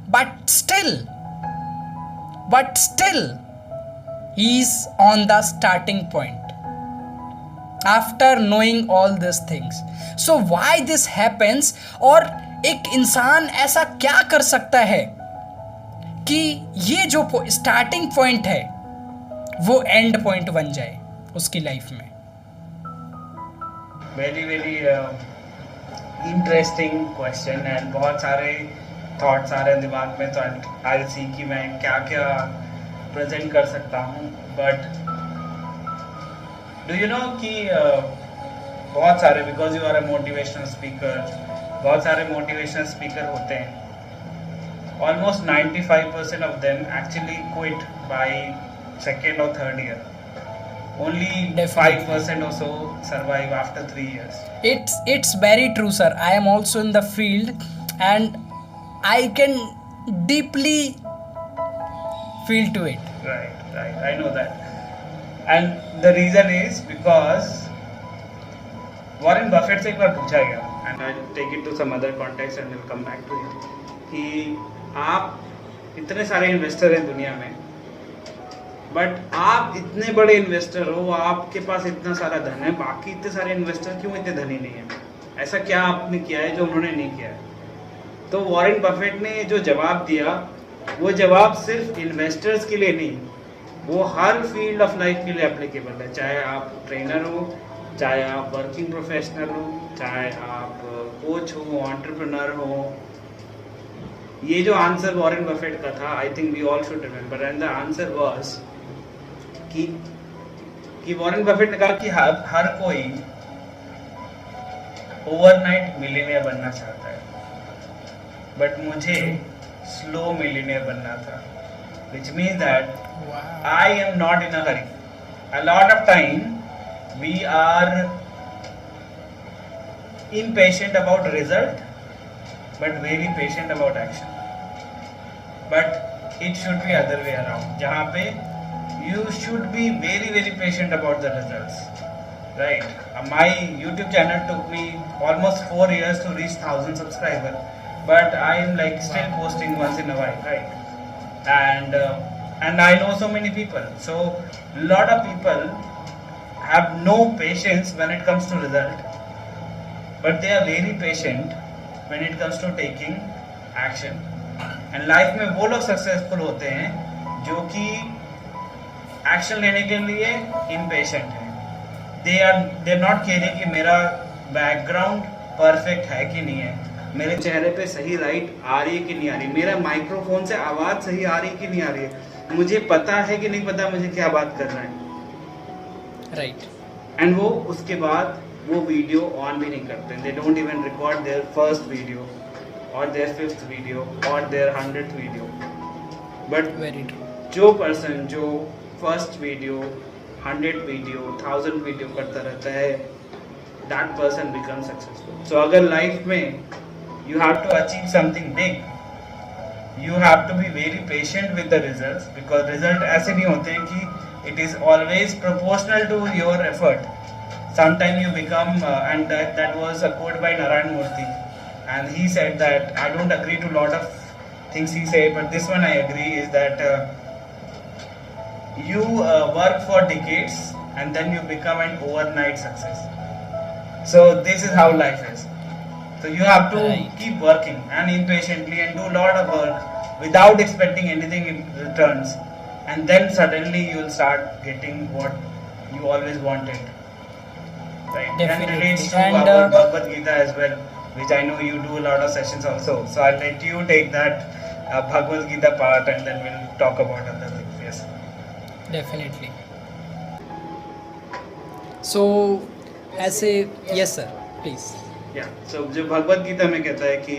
but still he is on the starting point after knowing all this things. So why this happens, और एक इंसान ऐसा क्या कर सकता है कि ये जो स्टार्टिंग पॉइंट है वो एंड पॉइंट बन जाए उसकी लाइफ में. वेरी इंटरेस्टिंग क्वेश्चन एंड बहुत सारे थॉट्स आ रहे हैं दिमाग में, तो आई सी कि मैं क्या क्या प्रेजेंट कर सकता हूँ. बट डू यू नो कि बहुत सारे, because you are a motivational speaker, बहुत सारे मोटिवेशनल स्पीकर होते हैं, almost 95% of them actually quit by second और third year. Only 5% or so survive after 3 years. It's very true, sir. I am also in the field and I can deeply feel to it. Right. I know that. And the reason is because Warren Buffett से एक बार पूछा गया, and I'll take it to some other context and we'll come back to it, कि आप इतने सारे investor हैं दुनिया में, बट आप इतने बड़े इन्वेस्टर हो, आपके पास इतना सारा धन है, बाकी इतने सारे इन्वेस्टर क्यों इतने धनी नहीं है? ऐसा क्या आपने किया है जो उन्होंने नहीं किया है? तो वॉरेन बफेट ने जो जवाब दिया, वो जवाब सिर्फ इन्वेस्टर्स के लिए नहीं, वो हर फील्ड ऑफ लाइफ के लिए एप्लीकेबल है. चाहे आप ट्रेनर हो, चाहे आप वर्किंग प्रोफेशनल हो, चाहे आप कोच हो, एंटरप्रेन्योर हो. ये जो आंसर वॉरेन बफेट का था, I think we all should remember, and the answer was कि वॉरेन बफेट ने कहा कि हर कोई ओवरनाइट मिलियनेयर बनना चाहता है, बट मुझे स्लो मिलियनेयर बनना था, which means that I am not in a hurry. A lot of time we are impatient about result, but very patient about action. But it should be other way around, जहाँ पे you should be very patient about the results, right? My YouTube channel took me almost 4 years to reach 1,000 subscribers, but I am like still posting once in a while, right? And I know so many people, so lot of people have no patience when it comes to result, but they are very patient when it comes to taking action. And life में वो लोग successful होते हैं जो कि action लेने के लिए इम्पेशेंट है. दे आर नॉट केयरिंग कि मेरा बैकग्राउंड परफेक्ट है कि नहीं है, मेरे चेहरे पे सही लाइट आ रही है कि नहीं आ रही, मेरा माइक्रोफोन से आवाज़ सही आ रही है कि नहीं आ रही है, मुझे पता है कि नहीं पता मुझे क्या बात करना है, राइट. एंड वो उसके बाद वो वीडियो ऑन भी नहीं करते. They don't even record their first video और देयर 5th वीडियो और देयर 100th वीडियो. बट जो पर्सन जो फर्स्ट वीडियो, 100 वीडियो, 1000 वीडियो करता रहता है, that person become successful. So अगर लाइफ में you have to achieve something big, you have to be very patient with the results, because result ऐसे नहीं होते हैं कि it is always proportional to your effort. Sometime you become, and that was a quote by Narayana Murthy, and he said that, I don't agree to lot of things he said, but this one I agree, is that you work for decades and then you become an overnight success. So this is how life is. So you have to Right. keep working and impatiently and do a lot of work without expecting anything in returns, and then suddenly you'll start getting what you always wanted. Right? Definitely. And relates to And, our Bhagavad Gita as well, which I know you do a lot of sessions also. So I'll let you take that Bhagavad Gita part, and then we'll talk about other things. Yes. Definitely. So ऐसे yes sir please. Yeah. So जो भगवत गीता में कहता है कि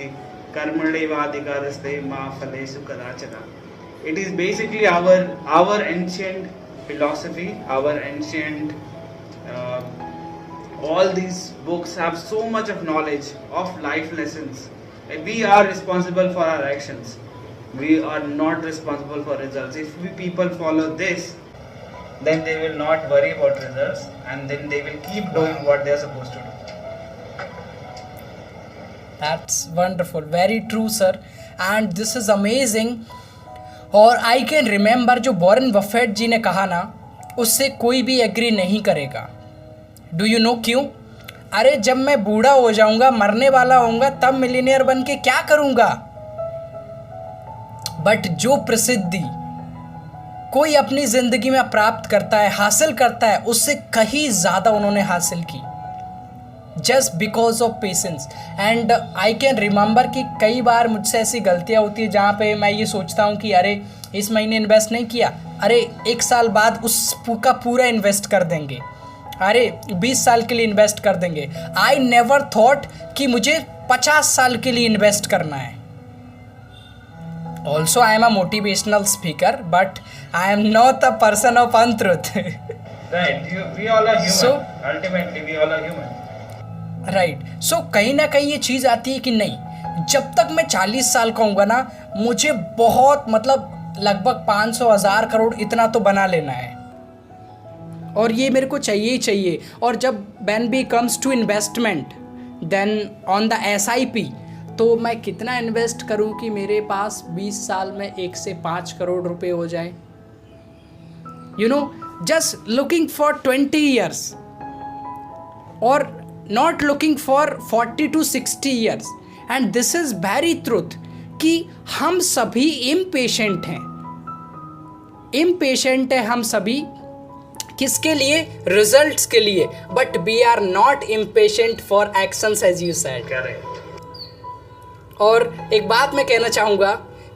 कर्मण्येवाधिकारस्ते मा फलेषु कदाचन. It is basically our ancient philosophy, our ancient all these books have so much of knowledge of life lessons. And we are responsible for our actions. We are not responsible for results. If we people follow this, then they will not worry about results, and then they will keep doing what they are supposed to do. That's wonderful. Very true, sir. And this is amazing. और I can remember जो Warren Buffett जी ने कहा ना, उससे कोई भी agree नहीं करेगा. डू यू नो क्यों? अरे जब मैं बूढ़ा हो जाऊंगा, मरने वाला होऊंगा, तब मिलीनियर बन के क्या करूंगा. बट जो प्रसिद्धि कोई अपनी ज़िंदगी में प्राप्त करता है, हासिल करता है, उससे कहीं ज़्यादा उन्होंने हासिल की, just because of patience. And I can remember कि कई बार मुझसे ऐसी गलतियाँ होती है जहाँ पे मैं ये सोचता हूँ कि अरे इस महीने इन्वेस्ट नहीं किया, अरे 1 साल बाद उस का पूरा इन्वेस्ट कर देंगे, अरे 20 साल के लिए इन्वेस्ट कर देंगे. आई नेवर थॉट कि मुझे 50 साल के लिए इन्वेस्ट करना है. Also I am a motivational speaker, but I am not a person of untruth. Right. We all are human. So- Ultimately, we all are human. Right. So कहीं ना कहीं ये चीज़ आती है कि नहीं, जब तक मैं 40 साल का हूँगा ना, मुझे बहुत मतलब लगभग 500,000 करोड़ इतना तो बना लेना है, और ये मेरे को चाहिए ही चाहिए. और जब when be comes to investment then on the SIP, तो मैं कितना इन्वेस्ट करूं कि मेरे पास 20 साल में 1 से 5 करोड़ रुपए हो जाए. You know, just looking for 20 years और not looking for 40 to 60 years. And this is very truth कि हम सभी इम्पेशेंट हैं. इम्पेशेंट है हम सभी. किसके लिए? रिजल्ट्स के लिए. But we are not impatient for actions, as you said. Correct. और एक बात मैं कहना चाहूँगा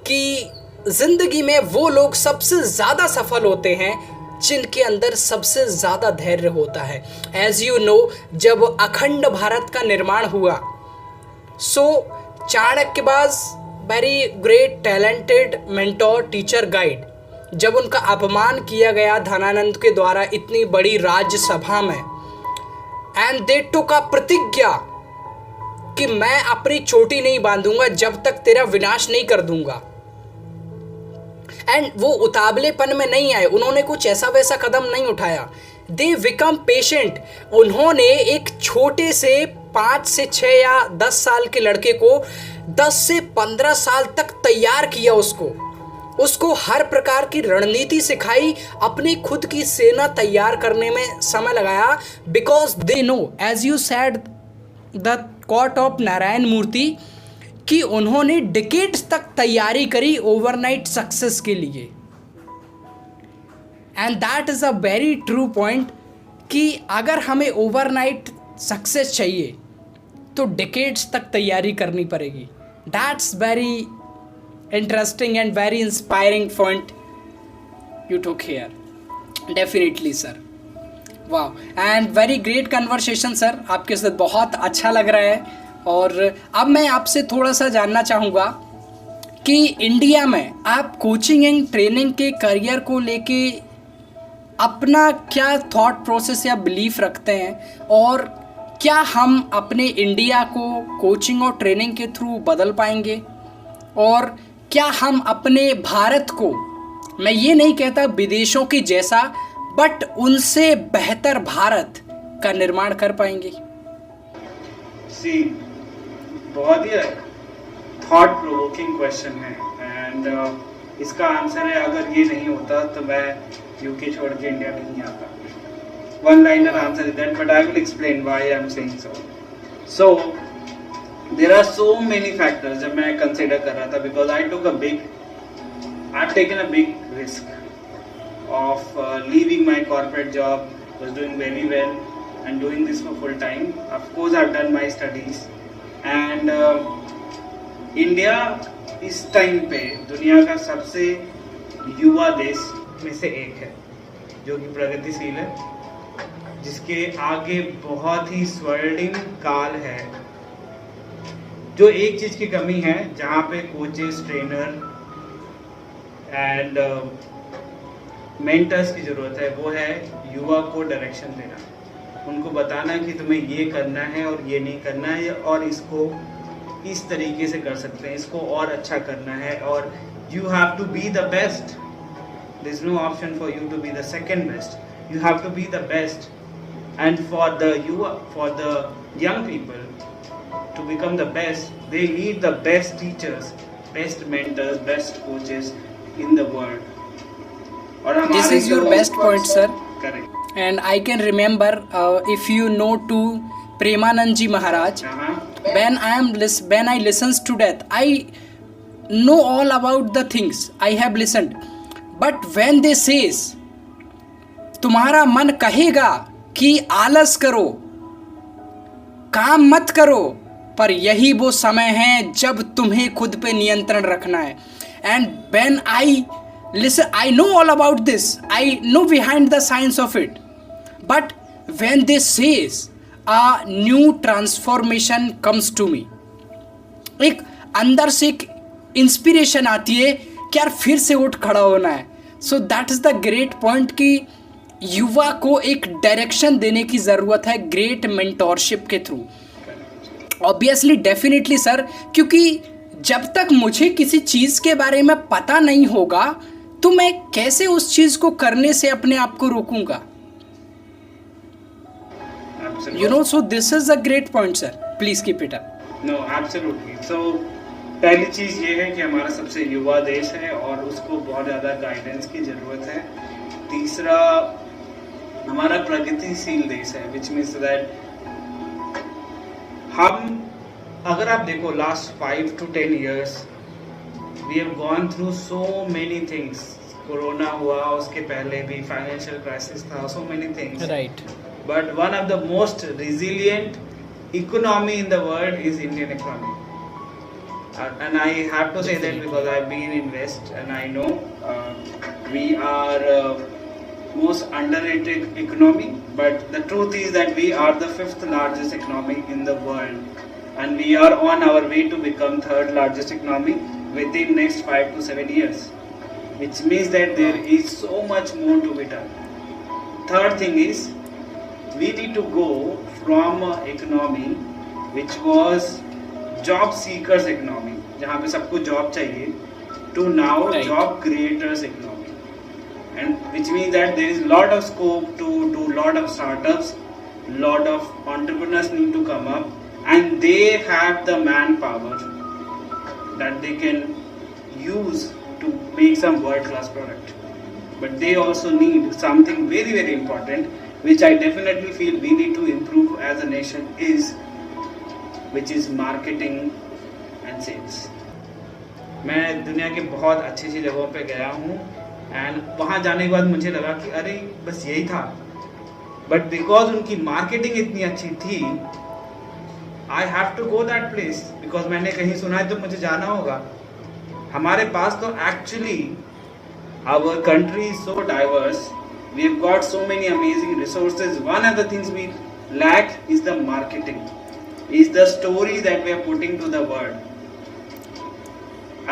कि ज़िंदगी में वो लोग सबसे ज़्यादा सफल होते हैं जिनके अंदर सबसे ज़्यादा धैर्य होता है. एज यू नो, जब अखंड भारत का निर्माण हुआ, सो चाणक्यबाज, very great talented mentor, teacher, guide, जब उनका अपमान किया गया धनानंद के द्वारा इतनी बड़ी राज्यसभा में, एंड दे टुक अ प्रतिज्ञा कि मैं अपनी चोटी नहीं बांधूंगा जब तक तेरा विनाश नहीं कर दूंगा. एंड वो उतावलेपन में नहीं आए, उन्होंने कुछ ऐसा वैसा कदम नहीं उठाया. They become patient. उन्होंने एक छोटे से 5 से 6 या 10 साल के लड़के को 10 से 15 साल तक तैयार किया. उसको हर प्रकार की रणनीति सिखाई, अपनी खुद की सेना तैयार करने में समय लगाया. Because they know, as you said the quote of Narayana Murthy, कि उन्होंने डिकेड्स तक तैयारी करी ओवरनाइट सक्सेस के लिए. And that is a very true point कि अगर हमें ओवरनाइट सक्सेस चाहिए तो डिकेड्स तक तैयारी करनी पड़ेगी. That's very interesting and very inspiring point you took here. Definitely sir. वाह, and very great conversation sir. आपके साथ बहुत अच्छा लग रहा है. और अब मैं आपसे थोड़ा सा जानना चाहूँगा कि इंडिया में आप कोचिंग एंड ट्रेनिंग के करियर को लेके अपना क्या थॉट प्रोसेस या बिलीफ रखते हैं, और क्या हम अपने इंडिया को कोचिंग और ट्रेनिंग के थ्रू बदल पाएंगे, और क्या हम अपने भारत को, मैं ये नहीं कहता विदेशों के जैसा, बट उनसे बेहतर भारत का निर्माण कर पाएंगे? See, बहुत ही थॉट प्रोवोकिंग क्वेश्चन है. एंड इसका आंसर है, अगर ये नहीं होता तो मैं यूके छोड़ के इंडिया नहीं आता. one-liner answer is that, but I will explain why I am saying so. So there are so many factors जब मैं consider कर रहा था, because I've taken a big risk of leaving my corporate job, was doing very well and doing this for full time. Of course I've done my studies, and India इस time पे दुनिया का सबसे युवा देश में से एक है, जो कि प्रगतिशील है, जिसके आगे बहुत ही स्वर्णिम काल है। जो एक चीज की कमी है, जहाँ पे कोचेस, ट्रेनर एंड मेंटर्स की जरूरत है, वो है युवा को डायरेक्शन देना, उनको बताना कि तुम्हें ये करना है और ये नहीं करना है, और इसको इस तरीके से कर सकते हैं, इसको और अच्छा करना है, और you have to be the best. There is no option for you to be the second best, you have to be the best. And for the young people to become the best, they need the best teachers, best mentors, best coaches in the world. और This is your best point, sir. Correct. And I can remember, if you know to Premanand Ji Maharaj, when I listens to that, I know all about the things I have listened. But when they says, तुम्हारा मन कहेगा कि आलस करो, काम मत करो, पर यही वो समय है जब तुम्हें खुद पे नियंत्रण रखना है. And when I listen, I know all about this, I know behind the science of it, but when they says a new transformation comes to me, एक अंदर से एक इंस्पिरेशन आती है कि यार फिर से उठ खड़ा होना है. So that is the great point कि युवा को एक डायरेक्शन देने की ज़रूरत है ग्रेट मेंटोरशिप के थ्रू. ऑब्वियसली, डेफिनेटली सर, क्योंकि जब तक मुझे किसी चीज़ के बारे में पता नहीं होगा तो मैं कैसे उस चीज़ को करने से अपने आप को रोकूंगा. You know, so this is a great point sir, please keep it up. No, absolutely. So पहली चीज़ ये है कि हमारा सबसे युवा देश है और उसको बहुत ज़्यादा गाइडेंस की ज़रूरत है. तीसरा, हमारा प्रगतिशील देश है, विच मीन्स दैट हम, अगर आप देखो last 5 to 10 years we have gone through so many things. Corona हुआ, उसके पहले भी फाइनेंशियल क्राइसिस था, so many things. Right. But one of the most resilient economy in the world is Indian economy. And I have to say that because I've been in West and I know we are most underrated economy. But the truth is that we are the 5th largest economy in the world, and we are on our way to become 3rd largest economy within next 5 to 7 years, which means that there is so much more to be done. Third thing is, we need to go from an economy which was job seekers economy, जहाँ पे सबको job चाहिए, to now Right. job creators economy, and which means that there is lot of scope to do lot of startups, lot of entrepreneurs need to come up, and they have the manpower that they can use to make some world class product. But they also need something very very important, which I definitely feel we need to improve as a nation, which is marketing and sales. मैं दुनिया के बहुत अच्छी अच्छी जगहों पे गया हूँ, एंड वहाँ जाने के बाद मुझे लगा कि अरे बस यही था, बट बिकॉज उनकी मार्केटिंग इतनी अच्छी थी, I have to go that place, because मैंने कहीं सुना है तो मुझे जाना होगा. हमारे पास तो actually our country is so diverse, we have got so many amazing resources. One of the things we lack is the marketing, is the story that we are putting to the world.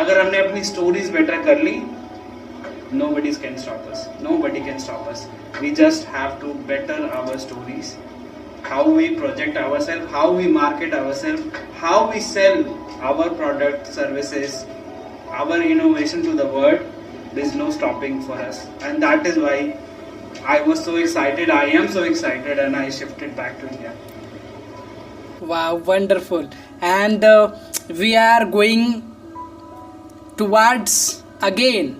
अगर हमने अपनी stories better कर ली, nobody can stop us. Nobody can stop us. We just have to better our stories, how we project ourselves, how we market ourselves, how we sell our product, services, our innovation to the world. There is no stopping for us, and that is why I was so excited, I am so excited, and I shifted back to India. Wow, wonderful. And we are going towards again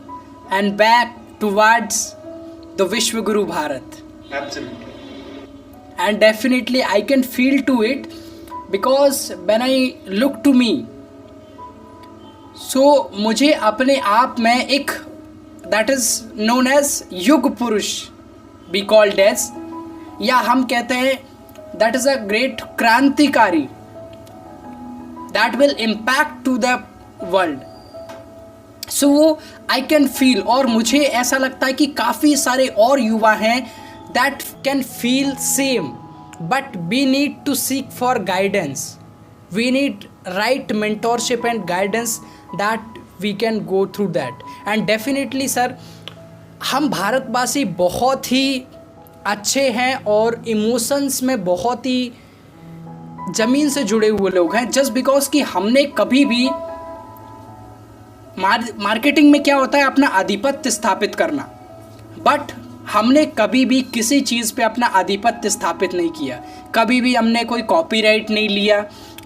and back towards the Vishwa Guru Bharat. Absolutely. and definitely I can feel to it, because when I look to me, so मुझे अपने आप में एक that is known as युग पुरुष be called as, या हम कहते हैं that is a great क्रांतिकारी that will impact to the world. So I can feel, और मुझे ऐसा लगता है कि काफ़ी सारे और युवा हैं that can feel same, but we need to seek for guidance, we need right mentorship and guidance that we can go through that. And definitely sir, हम भारतवासी बहुत ही अच्छे हैं और इमोशंस में बहुत ही ज़मीन से जुड़े हुए लोग हैं, जस्ट बिकॉज कि हमने कभी भी मार्केटिंग में क्या होता है, अपना आधिपत्य स्थापित करना, बट हमने कभी भी किसी चीज़ पे अपना आधिपत्य स्थापित नहीं किया. कभी भी हमने कोई कॉपीराइट नहीं लिया,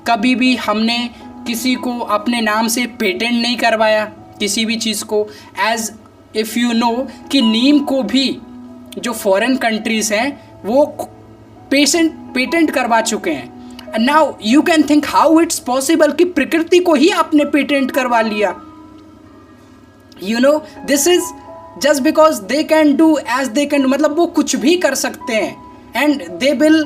कभी भी हमने किसी को अपने नाम से पेटेंट नहीं करवाया किसी भी चीज़ को. एज इफ़ यू नो कि नीम को भी जो फॉरेन कंट्रीज़ हैं वो पेटेंट करवा चुके हैं. Now you can think how it's possible कि प्रकृति को ही आपने पेटेंट करवा लिया. You know, this is just because they can do as they can do, मतलब वो कुछ भी कर सकते हैं and they will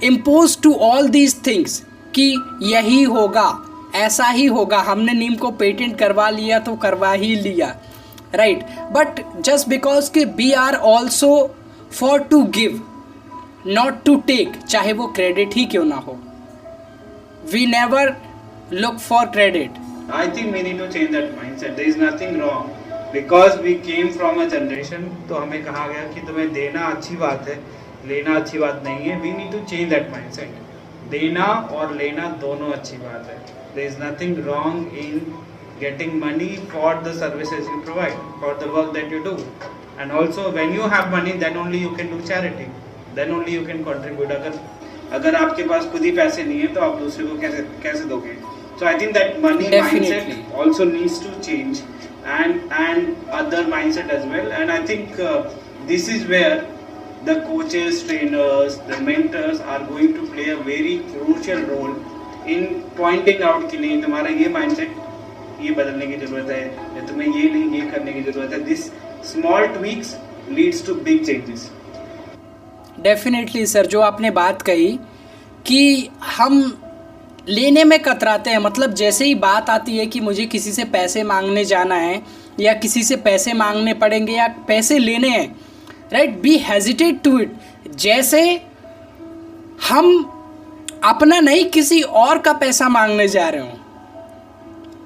impose to all these things कि यही होगा, ऐसा ही होगा, हमने नीम को पेटेंट करवा लिया तो करवा ही लिया, राइट. बट जस्ट बिकॉज कि we are also for to give, not to take, चाहे वो क्रेडिट ही क्यों ना हो. We never look for credit. I think we need to change that mindset. There is nothing wrong because we came from a generation. तो हमें कहा गया कि तुम्हें देना अच्छी बात है, लेना अच्छी बात नहीं है. We need to change that mindset. देना और लेना दोनों अच्छी बात है. There is nothing wrong in getting money for the services you provide, for the work that you do. And also when you have money, then only you can do charity. Then only you can contribute. अगर आपके पास खुद ही पैसे नहीं है तो आप दूसरे को कैसे दोगे? So I think that money Definitely. mindset also needs to change, and other mindset as well. And I think this is where the coaches, trainers, the mentors are going to play a very crucial role in pointing out कि नहीं तुम्हारा ये mindset ये बदलने की ज़रूरत है, या तुम्हें ये नहीं ये करने की ज़रूरत है. This small tweaks leads to big changes. Definitely sir, जो आपने बात कही कि हम लेने में कतराते हैं, मतलब जैसे ही बात आती है कि मुझे किसी से पैसे मांगने जाना है या किसी से पैसे मांगने पड़ेंगे या पैसे लेने हैं, right, be hesitate to it. जैसे हम अपना नहीं किसी और का पैसा मांगने जा रहे हों,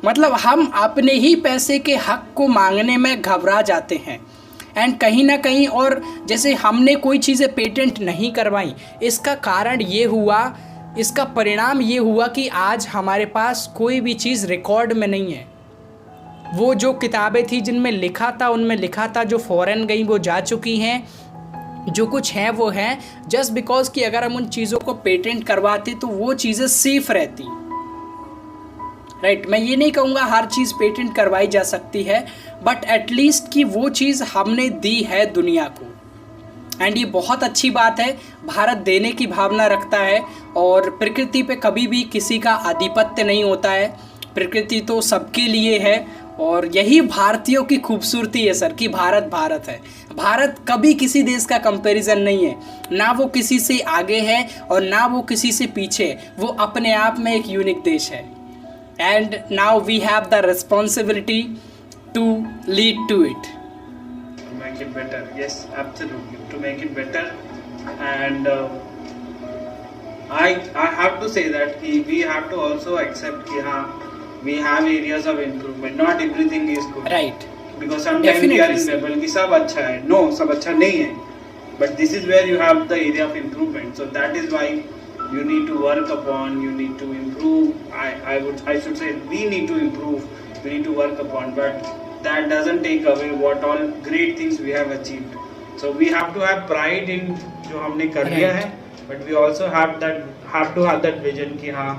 मतलब हम अपने ही पैसे के हक को मांगने में घबरा जाते हैं. एंड कहीं ना कहीं, और जैसे हमने कोई चीज़ें पेटेंट नहीं करवाई, इसका कारण ये हुआ, इसका परिणाम ये हुआ कि आज हमारे पास कोई भी चीज़ रिकॉर्ड में नहीं है. वो जो किताबें थी जिनमें लिखा था, उनमें लिखा था, जो फॉरेन गई वो जा चुकी हैं, जो कुछ हैं वो हैं, जस्ट बिकॉज कि अगर हम उन चीज़ों को पेटेंट करवाते तो वो चीज़ें सेफ रहती, राइट. मैं ये नहीं कहूँगा हर चीज़ पेटेंट करवाई जा सकती है, बट एटलीस्ट कि वो चीज़ हमने दी है दुनिया को. एंड ये बहुत अच्छी बात है. भारत देने की भावना रखता है और प्रकृति पे कभी भी किसी का आधिपत्य नहीं होता है. प्रकृति तो सबके लिए है और यही भारतीयों की खूबसूरती है सर, कि भारत भारत है. भारत कभी किसी देश का कंपैरिजन नहीं है, ना वो किसी से आगे है और ना वो किसी से पीछे. वो अपने आप में एक यूनिक देश है. And now we have the responsibility to lead to it. Make it better. Yes, absolutely. To make it better, and I have to say that we have to also accept कि हाँ, we have areas of improvement. Not everything is good. Right. Because sometimes we are in level कि सब अच्छा है. No, सब अच्छा नहीं है. But this is where you have the area of improvement. So that is why you need to work upon. You need to improve. I should say we need to improve. We need to work upon, but that doesn't take away what all great things we have achieved. So we have to have pride in जो हमने कर लिया है, but we also have to have that vision कि हाँ,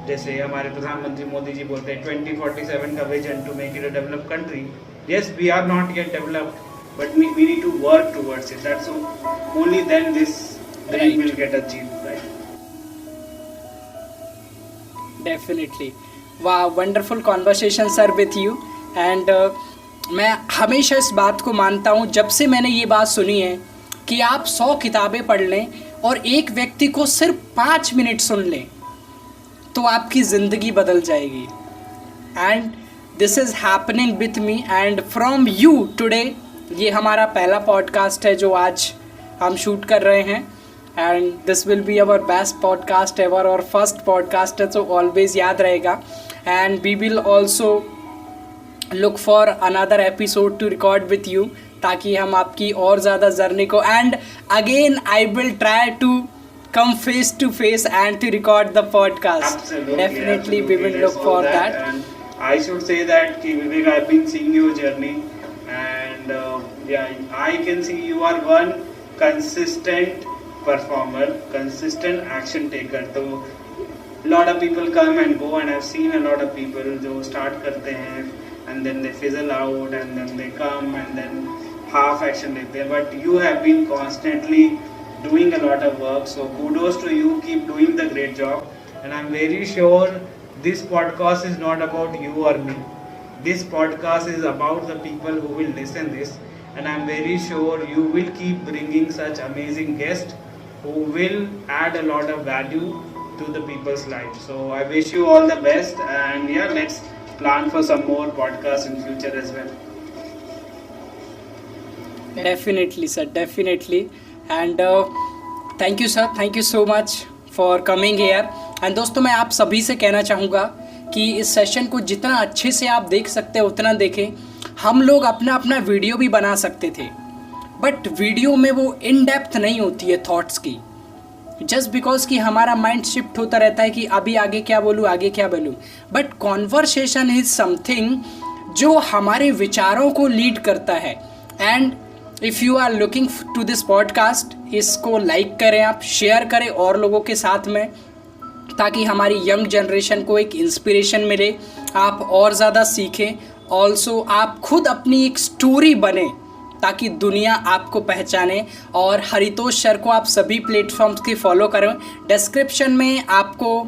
जैसे हमारे प्रधानमंत्री मोदी जी बोलते हैं 2047 का vision to make it a developed country. Yes, we are not yet developed, but we need to work towards it. That's only then this dream will get achieved, right? Definitely वाह, wonderful conversation sir with you. And मैं हमेशा इस बात को मानता हूँ, जब से मैंने ये बात सुनी है कि आप 100 किताबें पढ़ लें और एक व्यक्ति को सिर्फ 5 मिनट सुन लें तो आपकी ज़िंदगी बदल जाएगी। And this is happening with me and from you today. ये हमारा पहला पॉडकास्ट है जो आज हम शूट कर रहे हैं, and this will be our best podcast ever और फर्स्ट पॉडकास्ट है, तो ऑलवेज याद रहेगा। And we will also look for another episode to record with you, ताकि हम आपकी और ज़्यादा जर्नी को, and again I will try to come face to face and to record the podcast. Absolutely, Definitely we will absolutely. look Let's for do that. And I should say that ki Vivek, I've been seeing your journey, and yeah, I can see you are one consistent performer, consistent action taker. So lot of people come and go, and I've seen a lot of people जो start करते हैं and then they fizzle out and then they come and then half action लेते हैं, but you have been constantly doing a lot of work, so kudos to you, keep doing the great job. And I'm very sure this podcast is not about you or me, this podcast is about the people who will listen this, and I'm very sure you will keep bringing such amazing guests who will add a lot of value to the people's lives. So I wish you all the best, and yeah, let's plan for some more podcasts in future as well. Definitely sir, definitely. And thank you sir, thank you so much for coming here. And दोस्तों, मैं आप सभी से कहना चाहूँगा कि इस session को जितना अच्छे से आप देख सकते हैं उतना देखें। हम लोग अपना अपना वीडियो भी बना सकते थे, बट वीडियो में वो इन डेप्थ नहीं होती है थॉट्स की, जस्ट बिकॉज कि हमारा माइंड शिफ्ट होता रहता है कि अभी आगे क्या बोलूँ, आगे क्या बोलूँ। बट कॉन्वर्सेशन इज समथिंग जो हमारे विचारों को लीड करता है। And if you are looking to this podcast, इसको लाइक करें, आप शेयर करें और लोगों के साथ में, ताकि हमारी यंग जनरेशन को एक इंस्पिरेशन मिले, आप और ज़्यादा सीखें। ऑल्सो आप खुद अपनी एक स्टोरी बने ताकि दुनिया आपको पहचाने। और हरितोष सर को आप सभी प्लेटफॉर्म्स के फॉलो करें। डिस्क्रिप्शन में आपको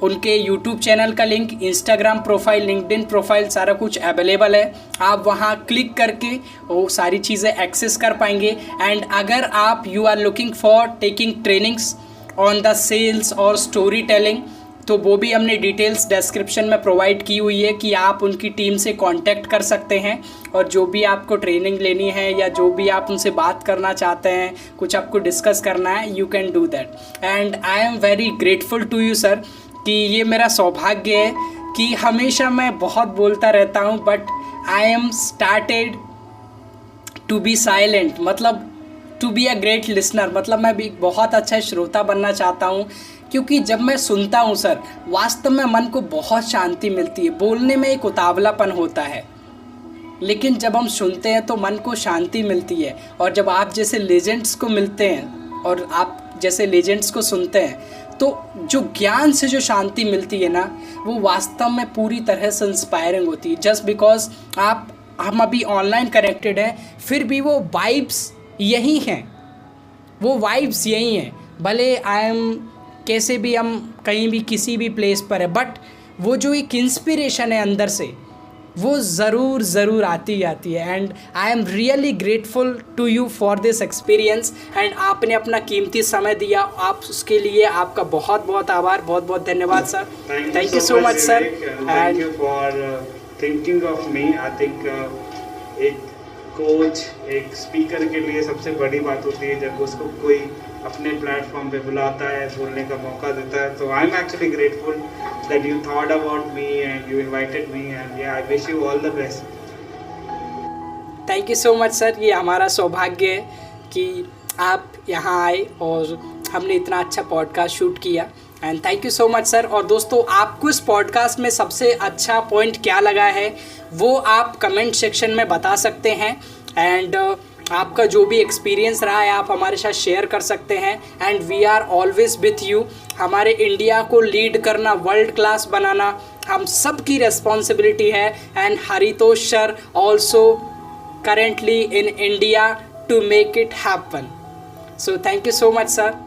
उनके यूट्यूब चैनल का link, Instagram profile, LinkedIn profile, सारा कुछ अवेलेबल है। आप वहाँ क्लिक करके वो सारी चीज़ें एक्सेस कर पाएंगे। एंड अगर आप you are looking for taking trainings on the sales और स्टोरी टेलिंग, तो वो भी हमने डिटेल्स डिस्क्रिप्शन में प्रोवाइड की हुई है कि आप उनकी टीम से कांटेक्ट कर सकते हैं, और जो भी आपको ट्रेनिंग लेनी है या जो भी आप उनसे बात करना चाहते हैं, कुछ आपको डिस्कस करना है, you can do that. And I am very grateful to you sir कि ये मेरा सौभाग्य है कि हमेशा मैं बहुत बोलता रहता हूँ, but I am started to be silent, मतलब to be a great listener, मतलब मैं भी बहुत अच्छा श्रोता बनना चाहता हूँ। क्योंकि जब मैं सुनता हूँ सर, वास्तव में मन को बहुत शांति मिलती है। बोलने में एक उतावलापन होता है, लेकिन जब हम सुनते हैं तो मन को शांति मिलती है। और जब आप जैसे लेजेंड्स को मिलते हैं और आप जैसे लेजेंड्स को सुनते हैं, तो जो ज्ञान से जो शांति मिलती है ना, वो वास्तव में पूरी तरह से इंस्पायरिंग होती है। जस्ट बिकॉज हम अभी ऑनलाइन कनेक्टेड हैं, फिर भी वो वाइब्स यही हैं, वो वाइब्स यही हैं। भले आई एम कैसे भी, हम कहीं भी किसी भी प्लेस पर है, बट वो जो एक इंस्पिरेशन है अंदर से, वो ज़रूर आती है। And I am really grateful to you for this experience. And आपने अपना कीमती समय दिया, आप उसके लिए आपका बहुत बहुत आभार, बहुत बहुत धन्यवाद sir. Thank you so much sir. Thank you for thinking of me. I think एक कोच, एक स्पीकर के लिए सबसे बड़ी बात होती है जब उसको कोई अपने प्लेटफॉर्म पे बुलाता है, बोलने का मौका देता है। तो I am actually grateful that you thought about me and you invited me, and yeah, I wish you all the best. Thank you so much sir. ये हमारा सौभाग्य है कि आप यहाँ आए और हमने इतना अच्छा पॉडकास्ट शूट किया। And thank you so much sir. और दोस्तों, आपको इस पॉडकास्ट में सबसे अच्छा पॉइंट क्या लगा है, वो आप कमेंट सेक्शन में बता सकते हैं। एंड आपका जो भी एक्सपीरियंस रहा है, आप हमारे साथ शेयर कर सकते हैं। And we are always with you. हमारे इंडिया को लीड करना, वर्ल्ड क्लास बनाना हम सब की रेस्पॉन्सिबिलिटी है। And Haritosh sir also currently in India to make it happen. So thank you so much, sir.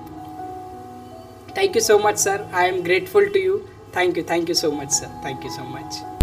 Thank you so much, sir. I am grateful to you. Thank you so much, sir. Thank you so much.